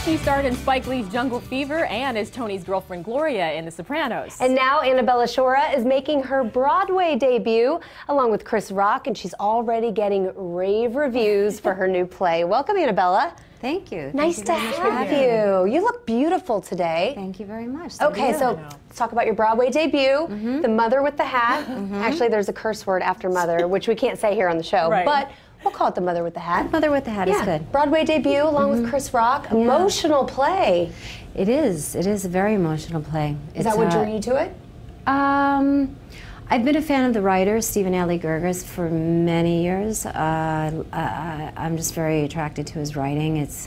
She starred in Spike Lee's Jungle Fever and is Tony's girlfriend Gloria in The Sopranos. And now Annabella Sciorra is making her Broadway debut along with Chris Rock, and she's already getting rave reviews for her new play. Welcome, Annabella. Thank you. Nice to have you. You look beautiful today. Thank you very much. Okay, so let's talk about your Broadway debut, The Mother with the Hat. Actually, there's a curse word after mother, which we can't say here on the show, but we'll call it The Mother with the Hat. Mother with the Hat is good. Broadway debut along with Chris Rock. Emotional play. It is. It is a very emotional play. Is that what drew you to it? I've been a fan of the writer, Stephen A. Gerges, for many years. I'm just very attracted to his writing. It's,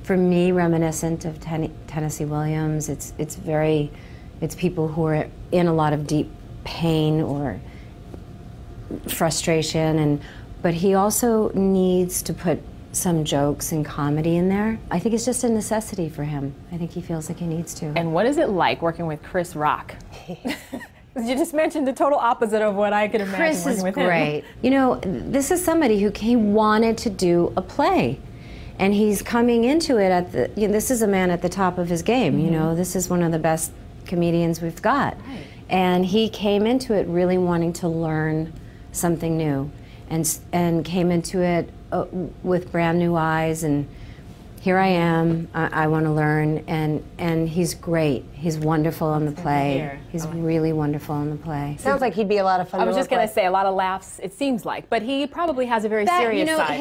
for me, reminiscent of Tennessee Williams. It's people who are in a lot of deep pain or frustration, but he also needs to put some jokes and comedy in there. I think it's just a necessity for him. I think he feels like he needs to. And what is it like working with Chris Rock? You just mentioned the total opposite of what I could imagine Chris working with him. Chris is great. You know, this is somebody who wanted to do a play. And he's coming into it at the, this is a man at the top of his game, you know, this is one of the best comedians we've got. Right. And he came into it really wanting to learn something new and came into it with brand new eyes, and here I am, I want to learn, and he's great. He's wonderful on the play. He's really wonderful on the play. Sounds like he'd be a lot of fun. I was just going to say, a lot of laughs, it seems like, but he probably has a very serious side.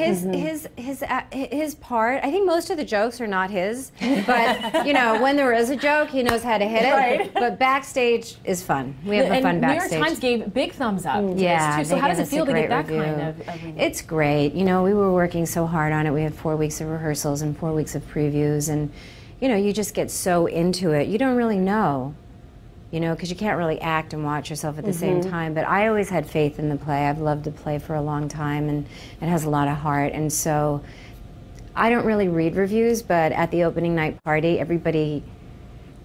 His part, I think most of the jokes are not his, but you know, when there is a joke, he knows how to hit it. Right. But backstage is fun. We have fun backstage. New York Times gave big thumbs up to this too. So how does it feel to get that kind of review? It's great. You know, we were working so hard on it. We had 4 weeks of rehearsals and 4 weeks of previews, and you know, you just get so into it. You don't really know, you know, because you can't really act and watch yourself at the same time. But I always had faith in the play. I've loved the play for a long time, and it has a lot of heart. And so I don't really read reviews, but at the opening night party, everybody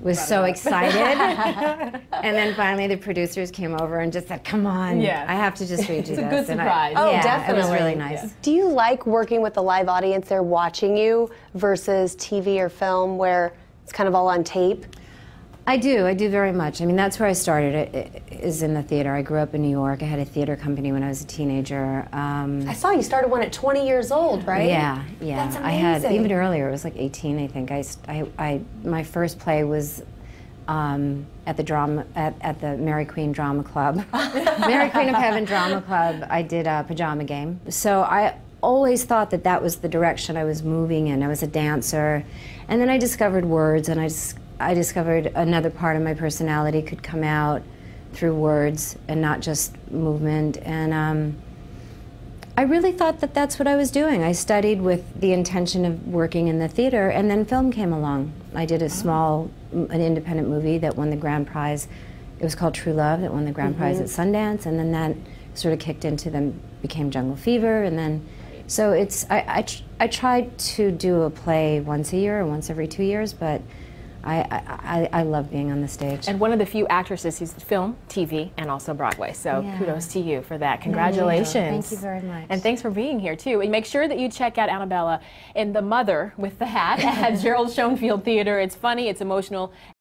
was so excited. And then finally the producers came over and just said, come on, I have to just read you this. It's a good surprise. Definitely. It was really nice. Do you like working with the live audience there watching you versus TV or film where it's kind of all on tape? I do very much. I mean, that's where I started, is in the theater. I grew up in New York. I had a theater company when I was a teenager. I saw you started one at 20 years old, right? Yeah. That's amazing. I had, even earlier, it was like 18, I think. My first play was at the Mary Queen Drama Club. Mary Queen of Heaven Drama Club. I did a pajama game. So I always thought that that was the direction I was moving in. I was a dancer. And then I discovered words, and I discovered another part of my personality could come out through words and not just movement. And I really thought that that's what I was doing. I studied with the intention of working in the theater, and then film came along. I did an independent movie that won the grand prize. It was called True Love, that won the grand prize at Sundance, and then that sort of kicked into became Jungle Fever, and then, so it's, I tried to do a play once a year or once every 2 years, but I love being on the stage. And one of the few actresses who's film, TV, and also Broadway. So kudos to you for that. Congratulations. Thank you very much. And thanks for being here too. And make sure that you check out Annabella in The Mother with the Hat at Gerald Schoenfield Theater. It's funny, it's emotional.